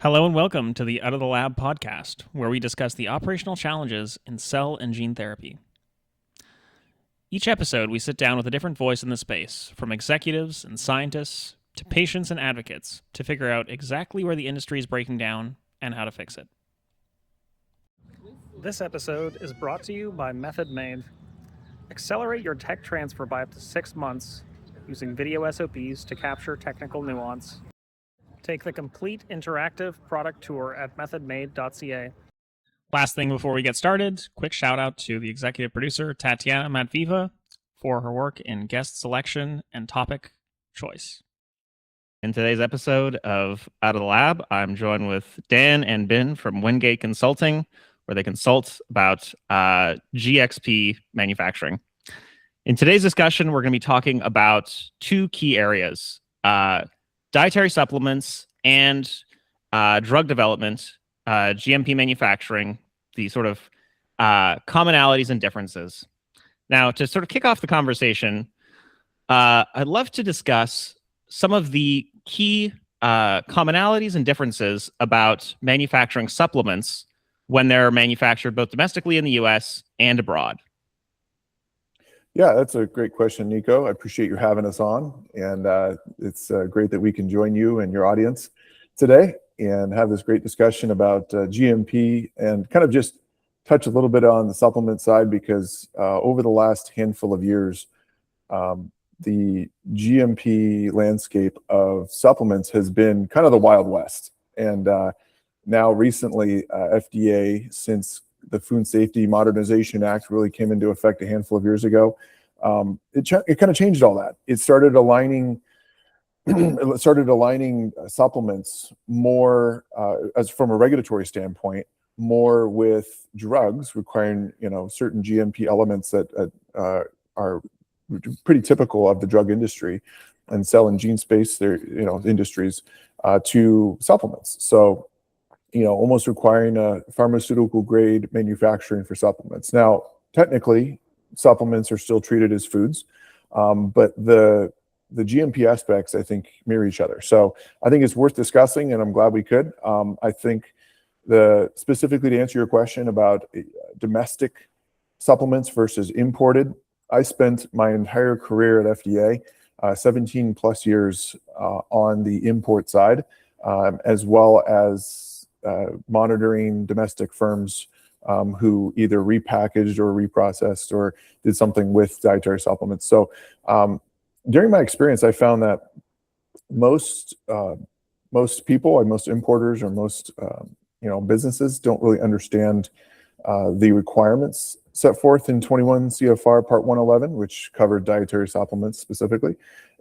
Hello and welcome to the Out of the Lab podcast, where we discuss the operational challenges in cell and gene therapy. Each episode, we sit down with a different voice in the space, from executives and scientists to patients and advocates, to figure out exactly where the industry is breaking down and how to fix it. This episode is brought to you by Method Made. Accelerate your tech transfer by up to 6 months using video SOPs to capture technical nuance. Take the complete interactive product tour at methodmade.ca. Last thing before we get started, quick shout out to the executive producer, Tatiana Matviva, for her work in guest selection and topic choice. In today's episode of Out of the Lab, I'm joined with Dan and Binh from Wynngate Consulting, where they consult about GXP manufacturing. In today's discussion, we're going to be talking about two key areas, dietary supplements and drug development, GMP manufacturing, the sort of commonalities and differences. Now, to sort of kick off the conversation, I'd love to discuss some of the key commonalities and differences about manufacturing supplements when they're manufactured both domestically in the US and abroad. Yeah, that's a great question, Nico. I appreciate you having us on, and it's great that we can join you and your audience today and have this great discussion about GMP and kind of just touch a little bit on the supplement side, because over the last handful of years, the GMP landscape of supplements has been kind of the Wild West. And now recently, FDA, since the Food Safety Modernization Act really came into effect a handful of years ago, it kind of changed all that. It started aligning supplements more, as from a regulatory standpoint, more with drugs requiring certain GMP elements that are pretty typical of the drug industry and cell and gene space, industries, to supplements. So almost requiring a pharmaceutical grade manufacturing for supplements. Now, technically, supplements are still treated as foods, but the GMP aspects, I think, mirror each other. So I think it's worth discussing, and I'm glad we could. I think specifically to answer your question about domestic supplements versus imported, I spent my entire career at FDA, 17 plus years on the import side, as well as monitoring domestic firms who either repackaged or reprocessed or did something with dietary supplements. So during my experience, I found that most people, and most importers, or most businesses don't really understand the requirements set forth in 21 CFR Part 111, which covered dietary supplements specifically,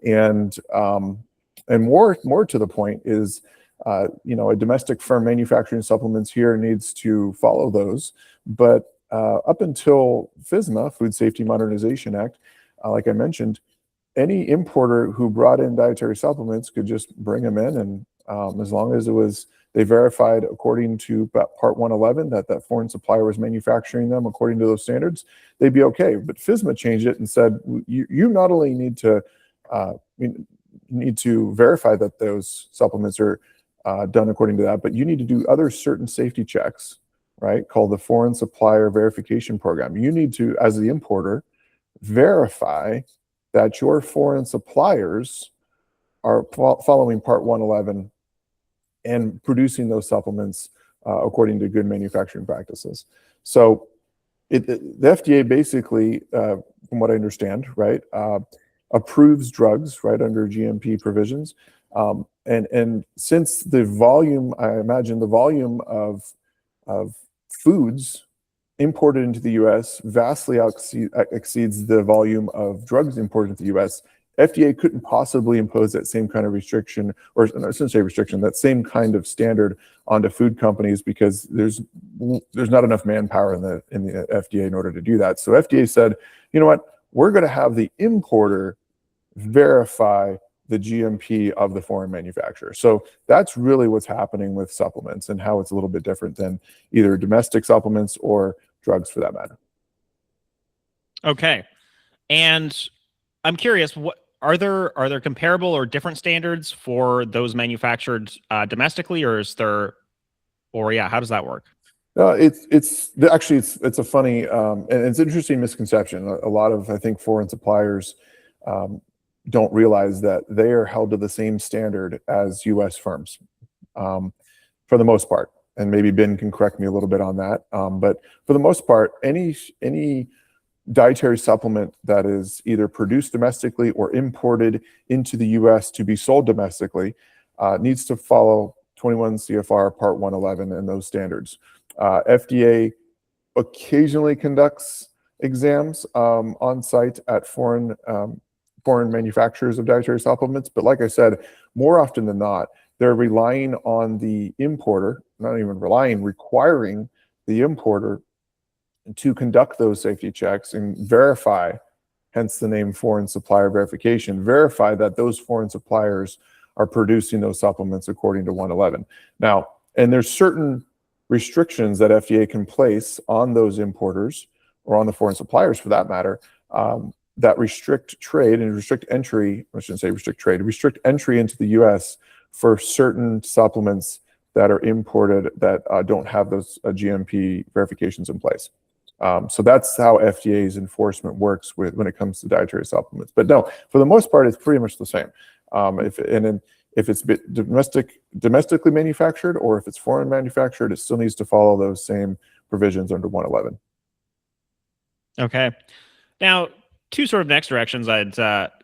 and more to the point is, a domestic firm manufacturing supplements here needs to follow those. But up until FSMA, Food Safety Modernization Act, like I mentioned, any importer who brought in dietary supplements could just bring them in, and as long as they verified according to Part 111 that foreign supplier was manufacturing them according to those standards, they'd be okay. But FSMA changed it and said, you not only need to verify that those supplements are done according to that, but you need to do other certain safety checks, right, called the Foreign Supplier Verification Program. You need to, as the importer, verify that your foreign suppliers are following Part 111 and producing those supplements according to good manufacturing practices. So the FDA basically, from what I understand, right, approves drugs, right, under GMP provisions. And since the volume, I imagine the volume of foods imported into the U.S. vastly exceeds the volume of drugs imported into the U.S., FDA couldn't possibly impose that same kind of restriction, or I shouldn't say restriction, that same kind of standard onto food companies, because there's not enough manpower in the FDA in order to do that. So FDA said, you know what, we're going to have the importer verify the GMP of the foreign manufacturer. So that's really what's happening with supplements, and how it's a little bit different than either domestic supplements or drugs for that matter. Okay. And I'm curious, are there comparable or different standards for those manufactured domestically, or is there, or yeah, how does that work? It's a funny and it's an interesting misconception. A lot of, I think, foreign suppliers don't realize that they are held to the same standard as U.S. firms for the most part. And maybe Binh can correct me a little bit on that. But for the most part, any dietary supplement that is either produced domestically or imported into the U.S. to be sold domestically needs to follow 21 CFR Part 111 and those standards. FDA occasionally conducts exams on site at foreign manufacturers of dietary supplements, but like I said, more often than not, they're relying on the importer, not even relying, requiring the importer to conduct those safety checks and verify, hence the name foreign supplier verification, verify that those foreign suppliers are producing those supplements according to 111. Now, and there's certain restrictions that FDA can place on those importers or on the foreign suppliers for that matter, that restrict trade and restrict entry, I shouldn't say restrict trade, restrict entry into the US for certain supplements that are imported that don't have those GMP verifications in place. So that's how FDA's enforcement works when it comes to dietary supplements. But no, for the most part, it's pretty much the same. If it's domestically manufactured or if it's foreign manufactured, it still needs to follow those same provisions under 111. Okay. Now, two sort of next directions I'd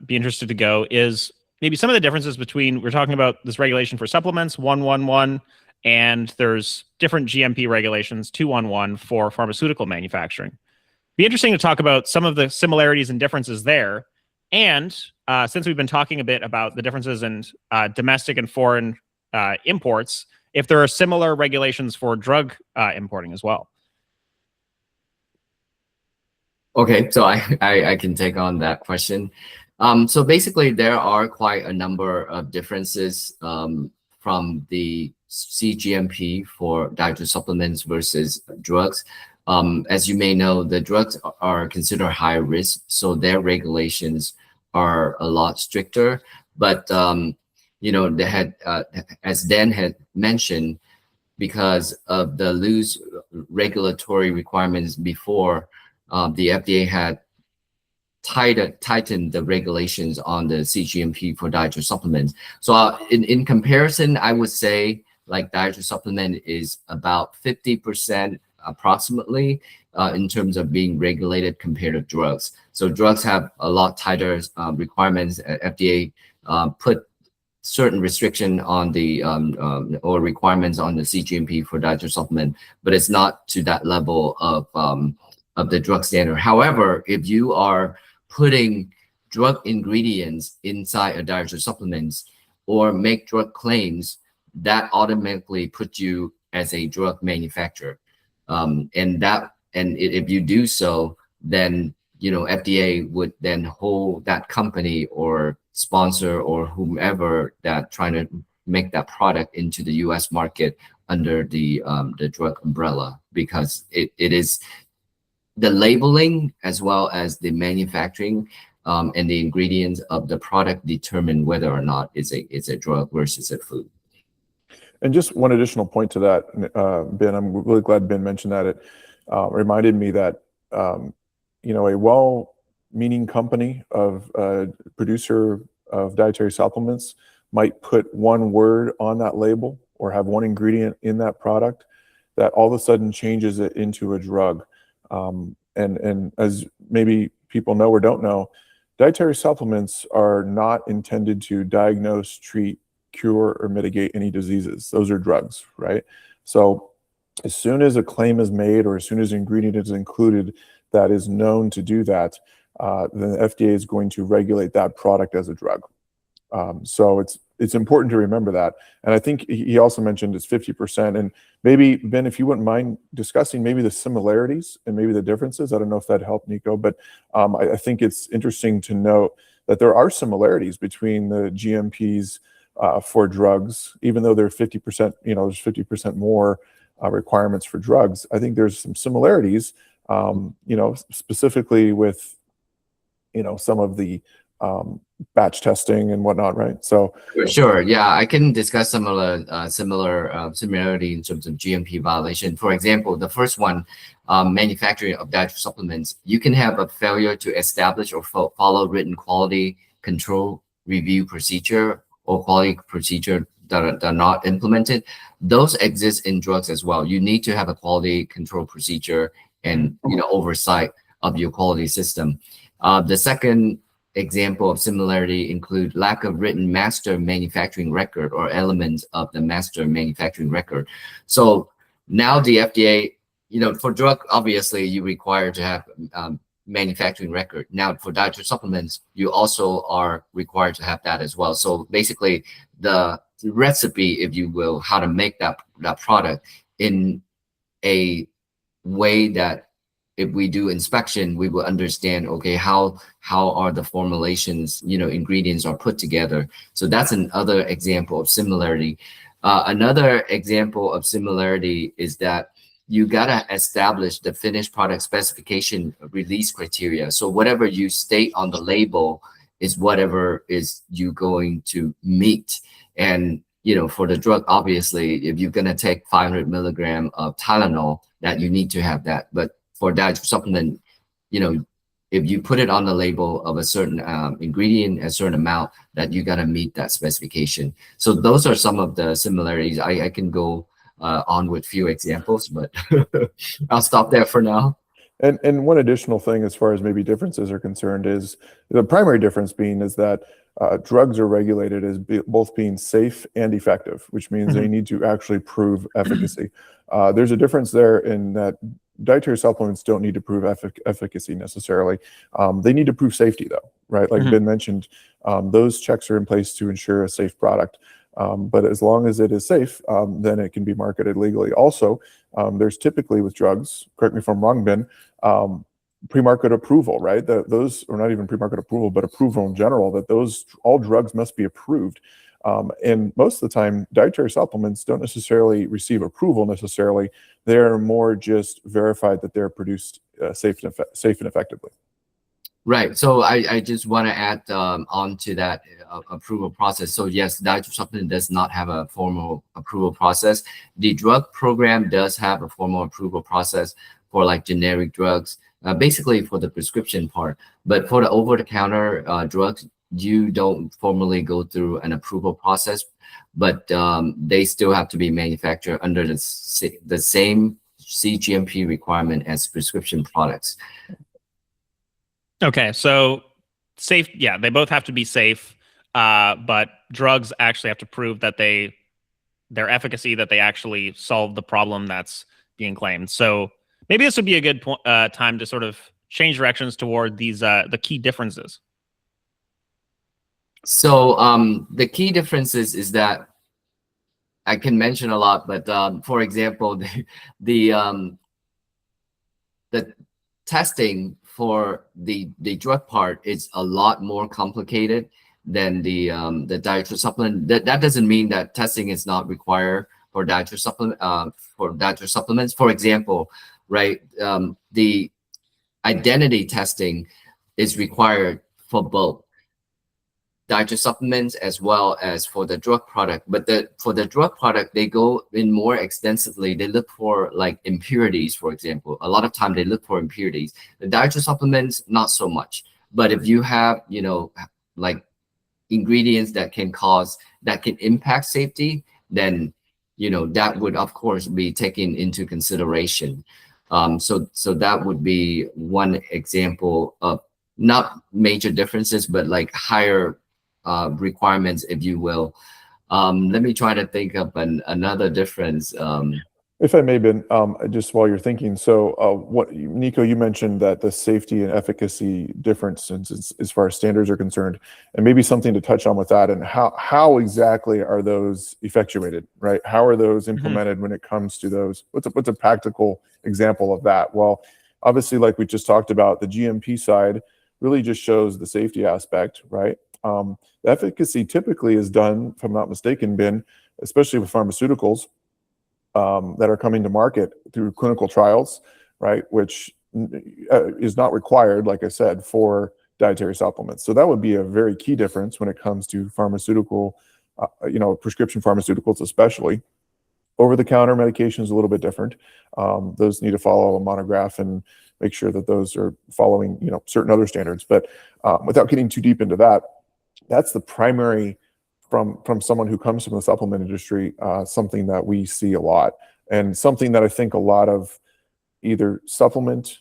be interested to go is maybe some of the differences between, we're talking about this regulation for supplements, 111, and there's different GMP regulations, 211, for pharmaceutical manufacturing. Be interesting to talk about some of the similarities and differences there. And since we've been talking a bit about the differences in domestic and foreign imports, if there are similar regulations for drug importing as well. Okay, so I can take on that question. So basically, there are quite a number of differences from the CGMP for dietary supplements versus drugs. As you may know, the drugs are considered high risk, so their regulations are a lot stricter. But you know, they had, as Dan had mentioned, because of the loose regulatory requirements before, the FDA had tightened the regulations on the CGMP for dietary supplements. So in comparison, I would say like dietary supplement is about 50% approximately in terms of being regulated compared to drugs. So drugs have a lot tighter requirements. FDA put certain restriction on the or requirements on the CGMP for dietary supplement, but it's not to that level of the drug standard. However, if you are putting drug ingredients inside a dietary supplements or make drug claims, that automatically puts you as a drug manufacturer. If you do so, then you know FDA would then hold that company or sponsor or whomever that trying to make that product into the U.S. market under the drug umbrella, because it is the labeling as well as the manufacturing and the ingredients of the product determine whether or not it's a drug versus a food. And just one additional point to that, Binh, I'm really glad Binh mentioned that. It reminded me that you know, a well-meaning company of producer of dietary supplements might put one word on that label or have one ingredient in that product that all of a sudden changes it into a drug. And as maybe people know or don't know, dietary supplements are not intended to diagnose, treat, cure, or mitigate any diseases. Those are drugs, right? So as soon as a claim is made or as soon as an ingredient is included that is known to do that, then the FDA is going to regulate that product as a drug. So it's important to remember that. And I think he also mentioned it's 50%. And maybe, Binh, if you wouldn't mind discussing maybe the similarities and maybe the differences. I don't know if that helped, Nico, but I think it's interesting to note that there are similarities between the GMPs for drugs, even though they're 50%, you know, there's 50% more requirements for drugs. I think there's some similarities, you know, specifically with, you know, some of the batch testing and whatnot, right? So sure, yeah, I can discuss similarity in terms of GMP violation. For example, the first one, manufacturing of dietary supplements, you can have a failure to establish or follow written quality control review procedure or quality procedure that are not implemented. Those exist in drugs as well. You need to have a quality control procedure and oversight of your quality system. The second example of similarity include lack of written master manufacturing record or elements of the master manufacturing record. So now the FDA, for drug, obviously you require to have manufacturing record. Now for dietary supplements, you also are required to have that as well. So basically the recipe, if you will, how to make that product in a way that if we do inspection, we will understand, okay, how are the formulations, ingredients are put together. So that's another example of similarity. Another example of similarity is that you gotta establish the finished product specification release criteria. So whatever you state on the label is whatever is you going to meet. And for the drug, obviously, if you're gonna take 500 milligram of Tylenol, that you need to have that. But for dietary supplement, if you put it on the label of a certain ingredient, a certain amount, that you gotta meet that specification. So those are some of the similarities. I can go on with few examples, but I'll stop there for now. And one additional thing as far as maybe differences are concerned is the primary difference being is that drugs are regulated as both being safe and effective, which means they need to actually prove efficacy. There's a difference there in that dietary supplements don't need to prove efficacy necessarily. They need to prove safety though, right? Like Binh mentioned, those checks are in place to ensure a safe product. But as long as it is safe, then it can be marketed legally. Also, there's typically with drugs, correct me if I'm wrong, Binh, pre-market approval, right? Those, or not even pre-market approval, but approval in general, that all drugs must be approved. And most of the time, dietary supplements don't necessarily receive approval necessarily. They're more just verified that they're produced safe and effectively. Right. So I just want to add on to that approval process. So yes, dietary supplement does not have a formal approval process. The drug program does have a formal approval process for like generic drugs, basically for the prescription part. But for the over-the-counter drugs, you don't formally go through an approval process, but they still have to be manufactured under the same CGMP requirement as prescription products. Okay, so safe, yeah, they both have to be safe, but drugs actually have to prove that their efficacy, that they actually solve the problem that's being claimed. So maybe this would be a good time to sort of change directions toward these the key differences. So the key differences is that I can mention a lot, but for example, the testing for the drug part is a lot more complicated than the dietary supplement. That doesn't mean that testing is not required for dietary supplements. For example, right, the identity testing is required for both dietary supplements as well as for the drug product. But for the drug product, they go in more extensively. They look for like impurities, for example. A lot of time they look for impurities. The dietary supplements, not so much. But if you have, like ingredients that can impact safety, then, that would of course be taken into consideration. So that would be one example of not major differences, but like higher requirements, if you will. Let me try to think of another difference. If I may, Binh, just while you're thinking, so Nico, you mentioned that the safety and efficacy difference as far as standards are concerned, and maybe something to touch on with that, and how exactly are those effectuated, right? How are those implemented when it comes to those? What's a practical example of that? Well, obviously, like we just talked about, the GMP side really just shows the safety aspect, right? The efficacy typically is done, if I'm not mistaken, Binh, especially with pharmaceuticals, that are coming to market through clinical trials, right? Which is not required, like I said, for dietary supplements. So that would be a very key difference when it comes to pharmaceutical, prescription pharmaceuticals especially. Over-the-counter medication is a little bit different. Those need to follow a monograph and make sure that those are following, certain other standards. But without getting too deep into that, that's the primary, from someone who comes from the supplement industry, something that we see a lot, and something that I think a lot of either supplement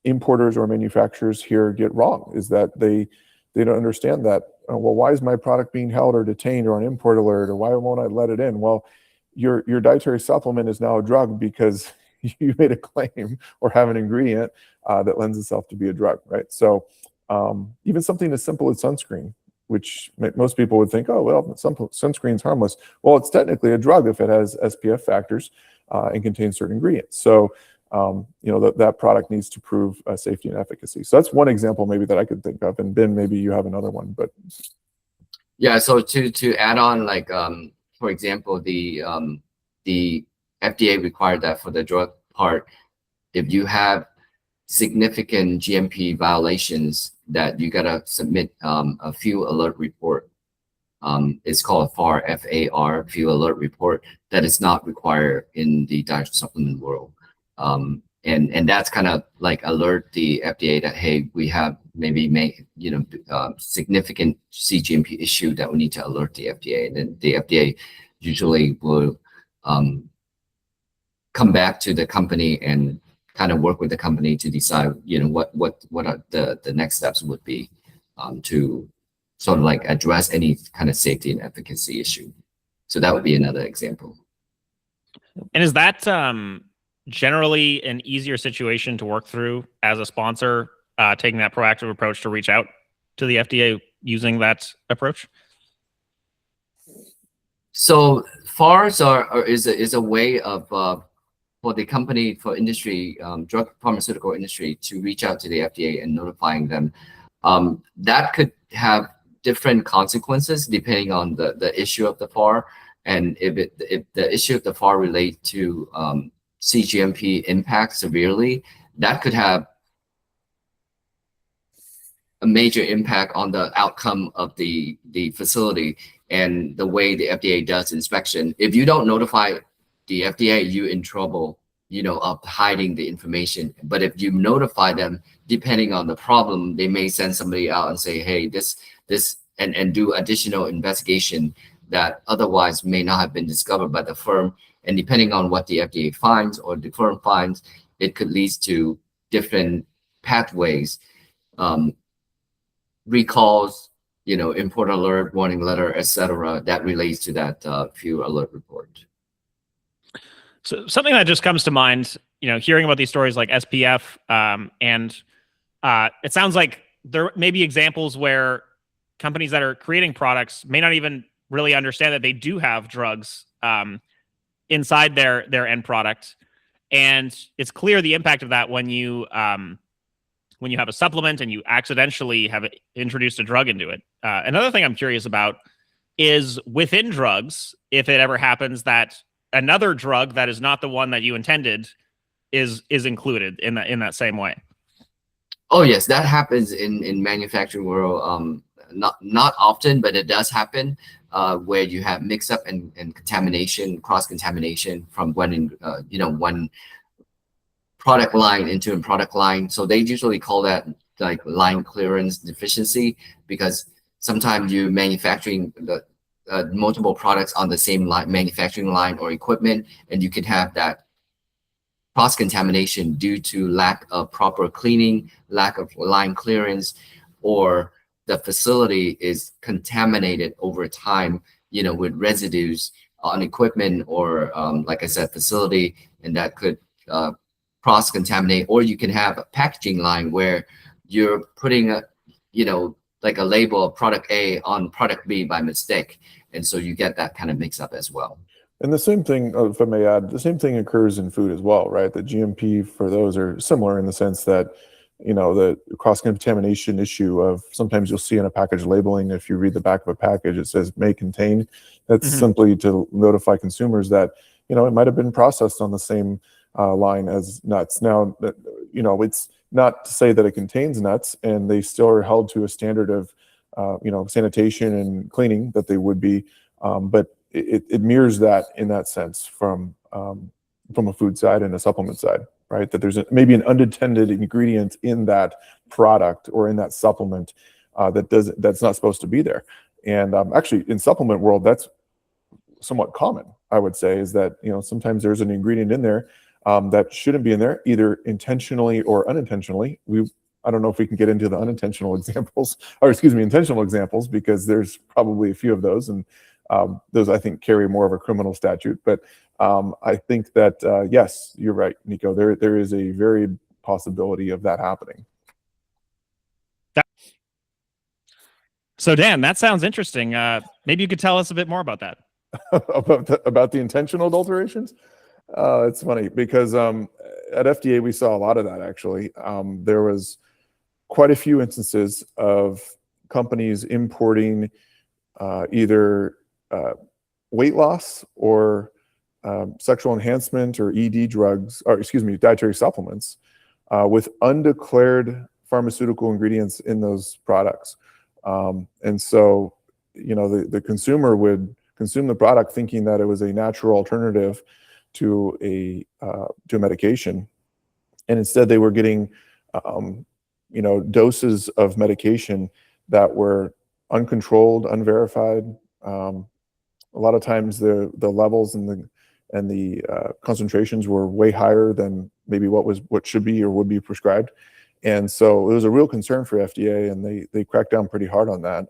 importers or manufacturers here get wrong, is that they don't understand that, well, why is my product being held or detained or on import alert, or why won't I let it in? Well, your dietary supplement is now a drug because you made a claim or have an ingredient that lends itself to be a drug, right? So even something as simple as sunscreen, which most people would think, oh, well, sunscreen's harmless. Well, it's technically a drug if it has SPF factors and contains certain ingredients. So that product needs to prove safety and efficacy. So that's one example maybe that I could think of. And Ben, maybe you have another one. But yeah, so to add on, like for example, the FDA required that for the drug part, if you have significant GMP violations, that you gotta submit a fuel alert report. It's called FAR, F-A-R, fuel alert report. That is not required in the dietary supplement world. And that's kind of like alert the FDA that, hey, we have maybe significant CGMP issue that we need to alert the FDA. And then the FDA usually will come back to the company and kind of work with the company to decide, what are the next steps would be to sort of like address any kind of safety and efficacy issue. So that would be another example. And is that generally an easier situation to work through as a sponsor, taking that proactive approach to reach out to the FDA using that approach? So FARs is a way of for the company, for industry, drug pharmaceutical industry, to reach out to the FDA and notifying them. That could have different consequences depending on the issue of the FAR, and if the issue of the FAR relate to CGMP impact severely, that could have a major impact on the outcome of the facility and the way the FDA does inspection. If you don't notify the FDA, you're in trouble, of hiding the information. But if you notify them, depending on the problem, they may send somebody out and say, hey, this, and do additional investigation that otherwise may not have been discovered by the firm. And depending on what the FDA finds or the firm finds, it could lead to different pathways, recalls, import alert, warning letter, etc., that relates to that fuel alert report. So something that just comes to mind, hearing about these stories like SPF, and it sounds like there may be examples where companies that are creating products may not even really understand that they do have drugs inside their end product, and it's clear the impact of that when you have a supplement and you accidentally have introduced a drug into it. Another thing I'm curious about is within drugs, if it ever happens that another drug that is not the one that you intended is included in that same way. Oh yes, that happens in manufacturing world. Not often, but it does happen where you have mix up and contamination, cross contamination from one product line into a product line. So they usually call that like line clearance deficiency, because sometimes you're manufacturing the multiple products on the same line, manufacturing line or equipment, and you can have that cross contamination due to lack of proper cleaning, lack of line clearance, or the facility is contaminated over time, with residues on equipment or, like I said, facility, and that could cross contaminate. Or you can have a packaging line where you're putting like a label of product A on product B by mistake. And so you get that kind of mix up as well. And the same thing, if I may add, the same thing occurs in food as well, right? The GMP for those are similar in the sense that, the cross-contamination issue of sometimes you'll see in a package labeling, if you read the back of a package, it says may contain. That's simply to notify consumers that, it might have been processed on the same line as nuts. Now, it's not to say that it contains nuts, and they still are held to a standard of, sanitation and cleaning that they would be, but it mirrors that in that sense from a food side and a supplement side, right? That there's maybe an unintended ingredient in that product or in that supplement that's not supposed to be there. And actually, in supplement world, that's somewhat common, I would say, is that sometimes there's an ingredient in there that shouldn't be in there, either intentionally or unintentionally. I don't know if we can get into the unintentional examples, or excuse me, intentional examples, because there's probably a few of those, and those I think carry more of a criminal statute. But I think that yes, you're right, Nico. There is a very possibility of that happening. So Dan, that sounds interesting. Maybe you could tell us a bit more about that. about the intentional adulterations. It's funny because at FDA we saw a lot of that actually. There was quite a few instances of companies importing either weight loss or sexual enhancement or ED drugs, or excuse me, dietary supplements with undeclared pharmaceutical ingredients in those products. And so, the consumer would consume the product thinking that it was a natural alternative to a medication, and instead they were getting doses of medication that were uncontrolled, unverified. A lot of times the levels and the concentrations were way higher than maybe what should be or would be prescribed. And so it was a real concern for FDA, and they cracked down pretty hard on that.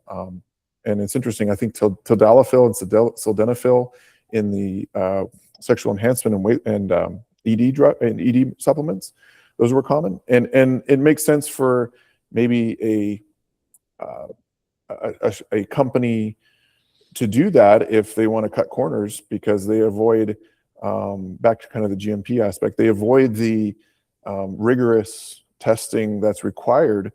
And it's interesting, I think tadalafil and sildenafil in the sexual enhancement and weight and ED supplements, those were common. And it makes sense for maybe a company to do that if they want to cut corners, because they avoid, back to kind of the GMP aspect, they avoid the rigorous testing that's required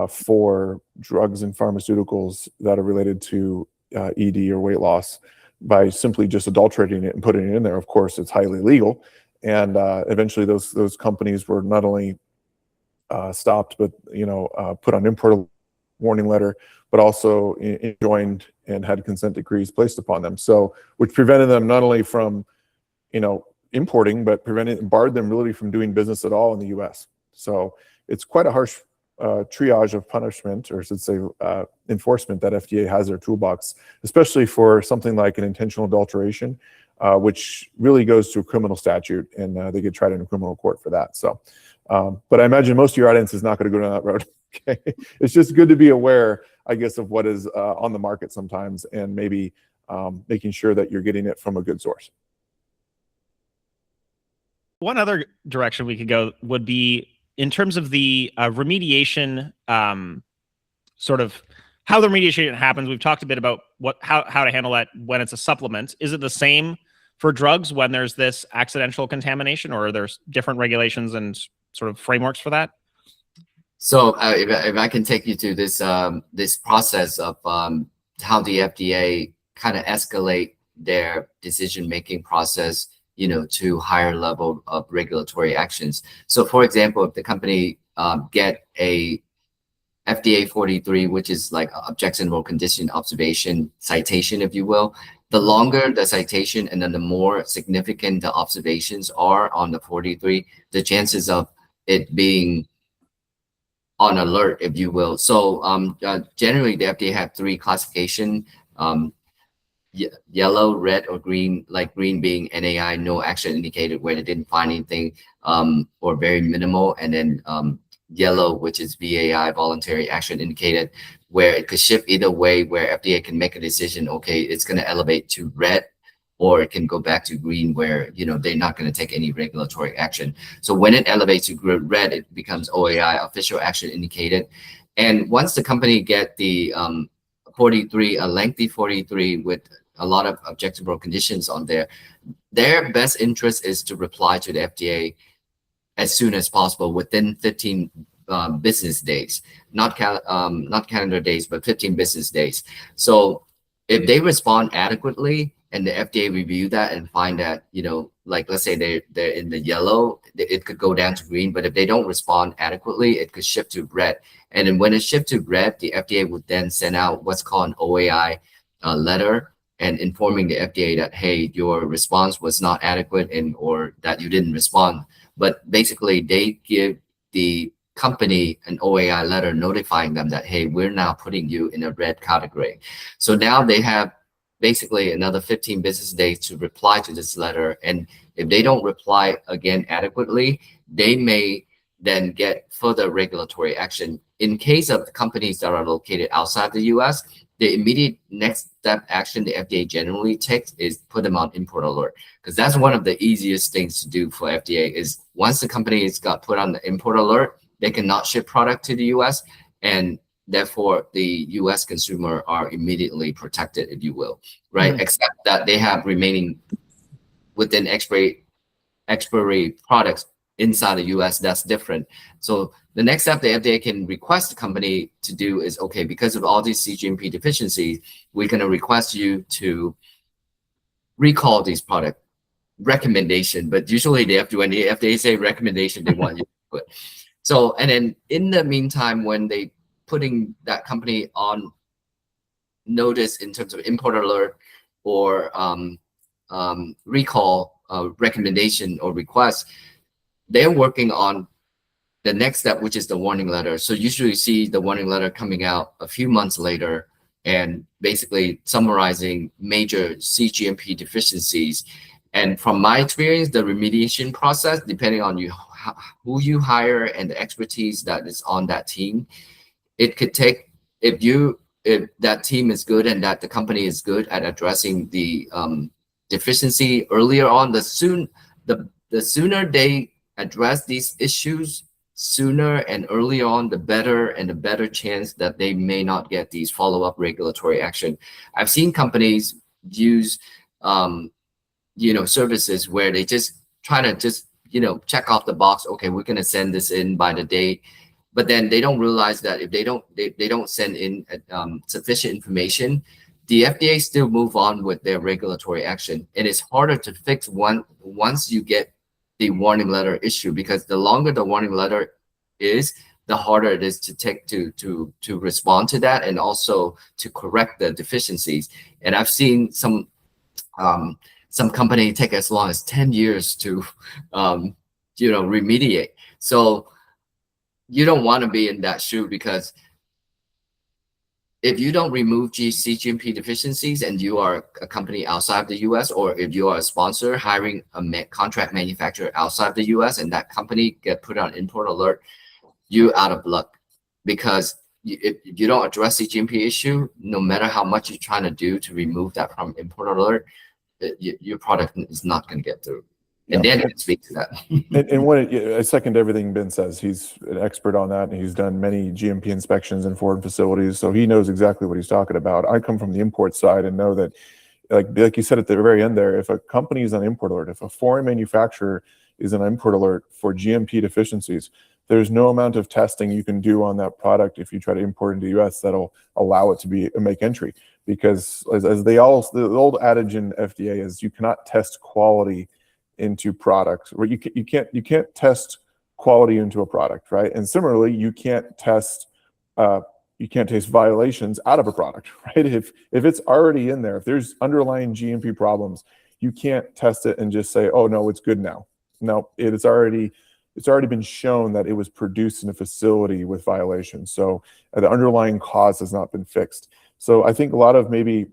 for drugs and pharmaceuticals that are related to ED or weight loss by simply just adulterating it and putting it in there. Of course, it's highly illegal, and eventually those companies were not only stopped, but put on import warning letter, but also enjoined and had consent decrees placed upon them. So, which prevented them not only from importing, but barred them really from doing business at all in the U.S. So it's quite a harsh triage of punishment, or I should say enforcement, that FDA has in their toolbox, especially for something like an intentional adulteration, which really goes to a criminal statute, and they get tried in a criminal court for that. So, but I imagine most of your audience is not going to go down that road. Okay, it's just good to be aware, I guess, of what is on the market sometimes, and maybe making sure that you're getting it from a good source. One other direction we could go would be in terms of the remediation, sort of how the remediation happens. We've talked a bit about how to handle that when it's a supplement. Is it the same for drugs when there's this accidental contamination, or are there different regulations and sort of frameworks for that? So if I can take you to this this process of how the FDA kind of escalate their decision-making process, to higher level of regulatory actions. So for example, if the company get a FDA 43, which is like objectionable condition observation citation, if you will, the longer the citation and then the more significant the observations are on the 43, the chances of it being on alert, if you will. So generally the FDA have three classification, yellow, red, or green, like green being NAI, no action indicated, where they didn't find anything or very minimal, and then yellow, which is VAI, voluntary action indicated, where it could shift either way, where FDA can make a decision, okay, it's going to elevate to red, or it can go back to green, where they're not going to take any regulatory action. So when it elevates to red, it becomes OAI, official action indicated. And once the company get the 43, a lengthy 43 with a lot of objectionable conditions on there, their best interest is to reply to the FDA as soon as possible, within 15 business days, not calendar days, but 15 business days. So if they respond adequately, and the FDA review that and find that, like let's say they're in the yellow, it could go down to green, but if they don't respond adequately, it could shift to red. And then when it shifts to red, the FDA would then send out what's called an OAI letter and informing the FDA that, hey, your response was not adequate or that you didn't respond. But basically they give the company an OAI letter notifying them that, hey, we're now putting you in a red category. So now they have basically another 15 business days to reply to this letter. And if they don't reply again adequately, they may then get further regulatory action. In case of companies that are located outside the US, the immediate next step action the FDA generally takes is put them on import alert, because that's one of the easiest things to do for FDA. Is once the company has got put on the import alert, they cannot ship product to the US, and therefore the US consumer are immediately protected, if you will, right? Mm-hmm. Except that they have remaining within expiry products inside the US. That's different. So the next step the FDA can request the company to do is, okay, because of all these CGMP deficiencies, we're going to request you to recall these product recommendation. But usually when the FDA say recommendation, they want you to put. So, and then in the meantime, when they putting that company on notice in terms of import alert or recall recommendation or request, they're working on the next step, which is the warning letter. So usually you see the warning letter coming out a few months later and basically summarizing major CGMP deficiencies. And from my experience, the remediation process, depending on who you hire and the expertise that is on that team, it could take, if that team is good and that the company is good at addressing the deficiency earlier on, the sooner they address these issues sooner and early on, the better chance that they may not get these follow-up regulatory action. I've seen companies use services where they just try to check off the box, okay, we're going to send this in by the date, but then they don't realize that if they don't send in sufficient information, the FDA still move on with their regulatory action. And it's harder to fix once you get the warning letter issue, because the longer the warning letter is, the harder it is to take to respond to that and also to correct the deficiencies. And I've seen some company take as long as 10 years to remediate. So you don't want to be in that shoe, because if you don't remove CGMP deficiencies and you are a company outside the US, or if you are a sponsor hiring a contract manufacturer outside the US and that company get put on import alert, you're out of luck. Because if you don't address the GMP issue, no matter how much you're trying to do to remove that from import alert, your product is not going to get through. And Dan can speak to that. I second everything Ben says. He's an expert on that, and he's done many GMP inspections in foreign facilities, so he knows exactly what he's talking about. I come from the import side and know that, like you said at the very end there, if a company is on import alert, if a foreign manufacturer is on import alert for GMP deficiencies, there's no amount of testing you can do on that product if you try to import into the US that'll allow it to make entry. Because as the old adage in FDA is, you cannot test quality into products, or you can't test quality into a product, right? And similarly, you can't test violations out of a product, right? If it's already in there, if there's underlying GMP problems, you can't test it and just say, oh no, it's good now. No, it's already been shown that it was produced in a facility with violations. So the underlying cause has not been fixed. So I think a lot of maybe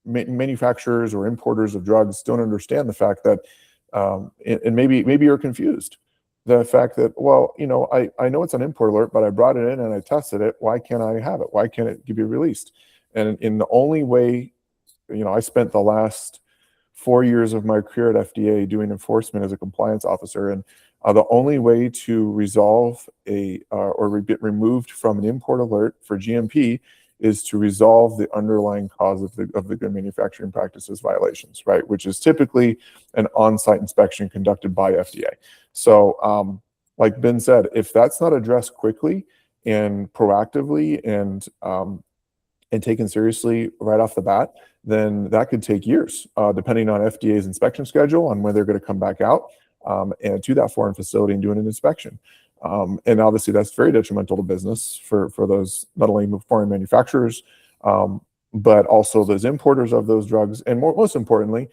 manufacturers or importers of drugs don't understand the fact that, and maybe you're confused. The fact that, well, I know it's an import alert, but I brought it in and I tested it. Why can't I have it? Why can't it be released? And in the only way, I spent the last 4 years of my career at FDA doing enforcement as a compliance officer, and the only way to resolve or get removed from an import alert for GMP is to resolve the underlying cause of the good manufacturing practices violations, right? Which is typically an on-site inspection conducted by FDA. So, like Ben said, if that's not addressed quickly and proactively and taken seriously right off the bat, then that could take years, depending on FDA's inspection schedule, on when they're going to come back out and to that foreign facility and doing an inspection. And obviously that's very detrimental to business for those, not only foreign manufacturers, but also those importers of those drugs. And most importantly,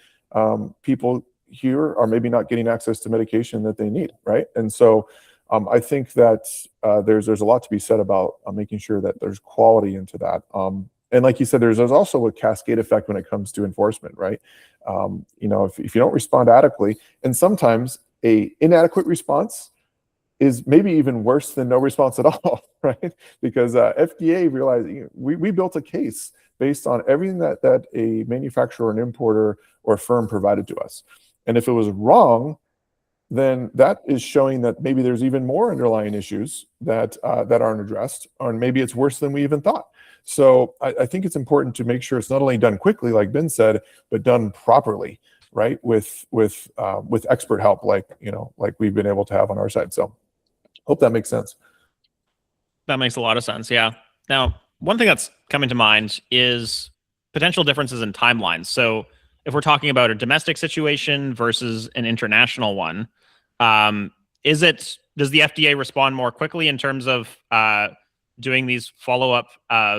people here are maybe not getting access to medication that they need, right? And so I think that there's a lot to be said about making sure that there's quality into that. And like you said, there's also a cascade effect when it comes to enforcement, right? If you don't respond adequately, and sometimes a inadequate response is maybe even worse than no response at all, right? Because FDA realized we built a case based on everything that a manufacturer, an importer, or a firm provided to us. And if it was wrong, then that is showing that maybe there's even more underlying issues that aren't addressed, or maybe it's worse than we even thought. So I think it's important to make sure it's not only done quickly, like Binh said, but done properly, right? With expert help, like we've been able to have on our side. So hope that makes sense. That makes a lot of sense. Yeah. Now, one thing that's coming to mind is potential differences in timelines. So if we're talking about a domestic situation versus an international one, does the FDA respond more quickly in terms of doing these follow-up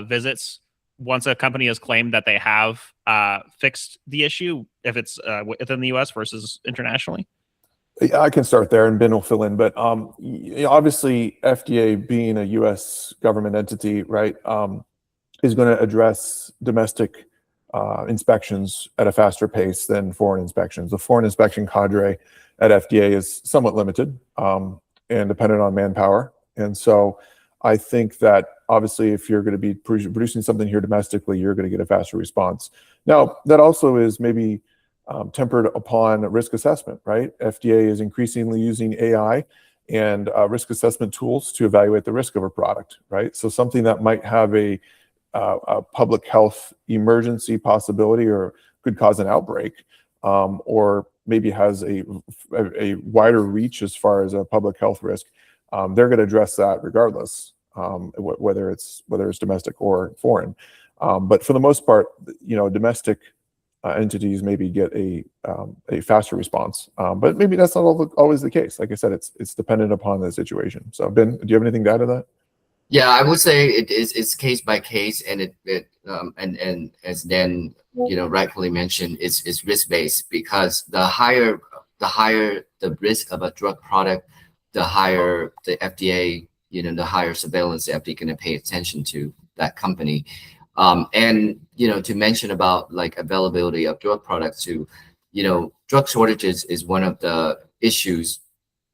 visits once a company has claimed that they have fixed the issue, if it's within the US versus internationally? Yeah, I can start there and Binh will fill in, but obviously FDA being a US government entity, right, is going to address domestic inspections at a faster pace than foreign inspections. The foreign inspection cadre at FDA is somewhat limited and dependent on manpower. And so I think that obviously if you're going to be producing something here domestically, you're going to get a faster response. Now, that also is maybe tempered upon risk assessment, right? FDA is increasingly using AI and risk assessment tools to evaluate the risk of a product, right? So something that might have a public health emergency possibility or could cause an outbreak, or maybe has a wider reach as far as a public health risk, they're going to address that regardless, whether it's domestic or foreign. But for the most part, domestic entities maybe get a faster response, but maybe that's not always the case. Like I said, it's dependent upon the situation. So Binh, do you have anything to add to that? Yeah, I would say it's case by case, and and as Dan rightfully mentioned, it's risk based, because the higher the risk of a drug product, the higher the FDA, the higher surveillance the FDA going to pay attention to that company. And to mention about like availability of drug products too, drug shortages is one of the issues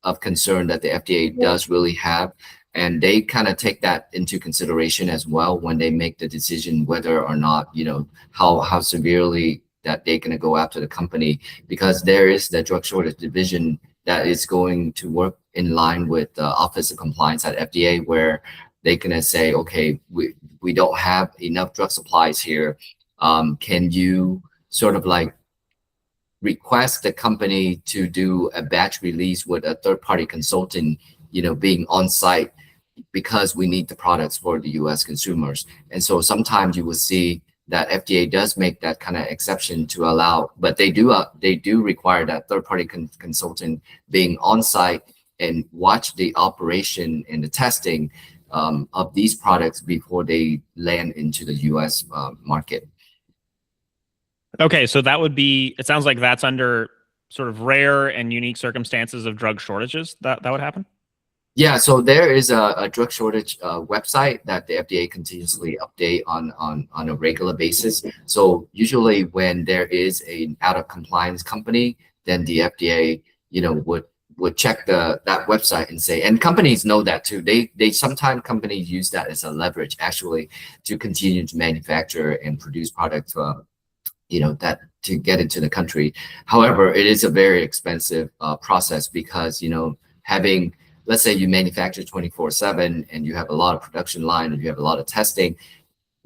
of concern that the FDA does really have. And they kind of take that into consideration as well when they make the decision whether or not, how severely that they're going to go after the company, because there is the drug shortage division that is going to work in line with the Office of Compliance at FDA, where they're going to say, okay, we don't have enough drug supplies here. Can you sort of like request the company to do a batch release with a third-party consultant, being on site, because we need the products for the US consumers. And so sometimes you will see that FDA does make that kind of exception to allow, but they do require that third-party consultant being on site and watch the operation and the testing of these products before they land into the US market. Okay, so that would be, it sounds like that's under sort of rare and unique circumstances of drug shortages that would happen? Yeah, so there is a drug shortage website that the FDA continuously update on a regular basis. So usually when there is an out of compliance company, then the FDA, would check that website and say, and companies know that too. They sometimes companies use that as a leverage actually to continue to manufacture and produce products, that to get into the country. However, it is a very expensive process, because having, let's say you manufacture 24/7 and you have a lot of production line and you have a lot of testing,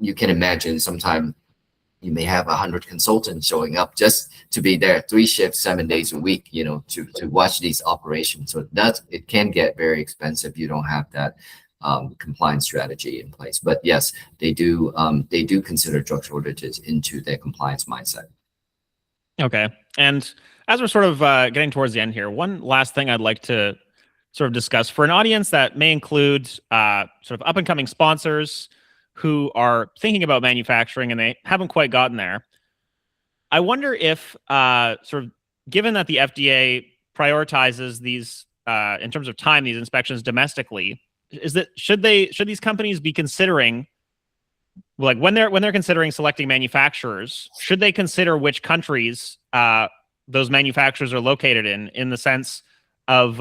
you can imagine sometimes you may have 100 consultants showing up just to be there 3 shifts, 7 days a week, to watch these operations. So it can get very expensive. You don't have that compliance strategy in place. But yes, they do consider drug shortages into their compliance mindset. Okay. And as we're sort of getting towards the end here, one last thing I'd like to sort of discuss for an audience that may include sort of up and coming sponsors who are thinking about manufacturing and they haven't quite gotten there. I wonder if sort of given that the FDA prioritizes these in terms of time, these inspections domestically, should these companies be considering, like when they're considering selecting manufacturers, should they consider which countries those manufacturers are located in the sense of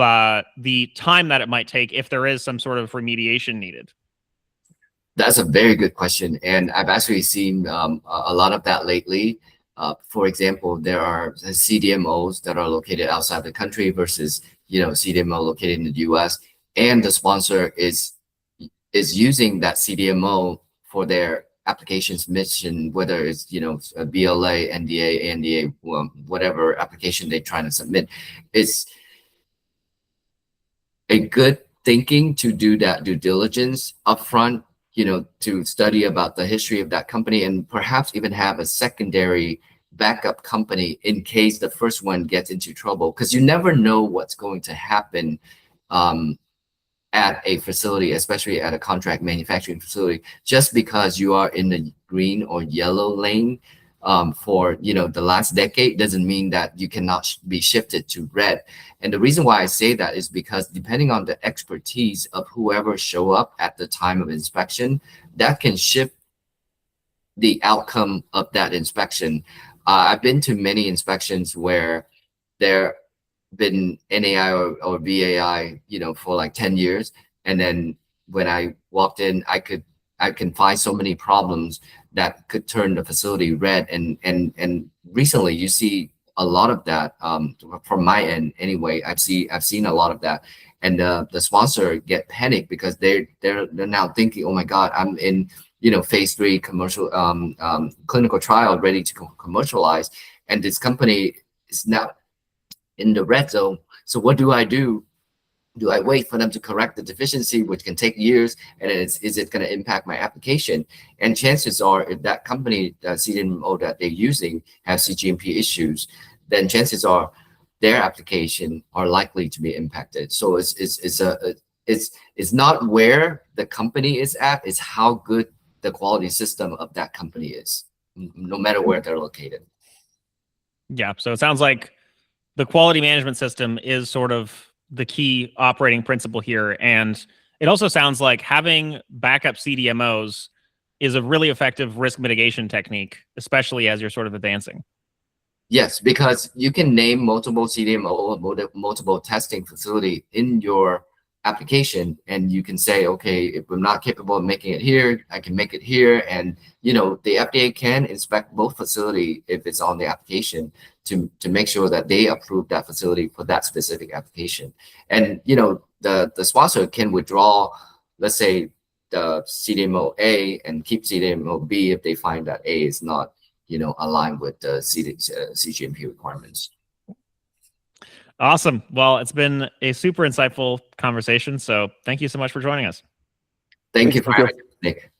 the time that it might take if there is some sort of remediation needed? That's a very good question, and I've actually seen a lot of that lately. For example, there are CDMOs that are located outside the country versus CDMO located in the U.S. and the sponsor is using that CDMO for their application submission, whether it's a BLA, NDA, ANDA, whatever application they're trying to submit. It's a good thinking to do that due diligence upfront, to study about the history of that company and perhaps even have a secondary backup company in case the first one gets into trouble, because you never know what's going to happen at a facility, especially at a contract manufacturing facility. Just because you are in the green or yellow lane for the last decade doesn't mean that you cannot be shifted to red. And the reason why I say that is because depending on the expertise of whoever show up at the time of inspection, that can shift the outcome of that inspection. I've been to many inspections where there been NAI or VAI, for like 10 years. And then when I walked in, I can find so many problems that could turn the facility red. And recently you see a lot of that from my end anyway. I've seen a lot of that. And the sponsor get panicked because they're now thinking, oh my God, I'm in phase 3 commercial clinical trial ready to commercialize, and this company is now in the red zone. So what do I do? Do I wait for them to correct the deficiency, which can take years, and is it going to impact my application? And chances are, if that company, the CDMO that they're using, have CGMP issues, then chances are their application are likely to be impacted. So it's not where the company is at, it's how good the quality system of that company is, no matter where they're located. Yeah. So it sounds like the quality management system is sort of the key operating principle here. And it also sounds like having backup CDMOs is a really effective risk mitigation technique, especially as you're sort of advancing. Yes, because you can name multiple CDMO or multiple testing facility in your application, and you can say, okay, if I'm not capable of making it here, I can make it here. And the FDA can inspect both facility if it's on the application to make sure that they approve that facility for that specific application. And the sponsor can withdraw, let's say, the CDMO A and keep CDMO B if they find that A is not aligned with the CGMP requirements. Awesome. Well, it's been a super insightful conversation. So thank you so much for joining us. Thank you for having me, Nick.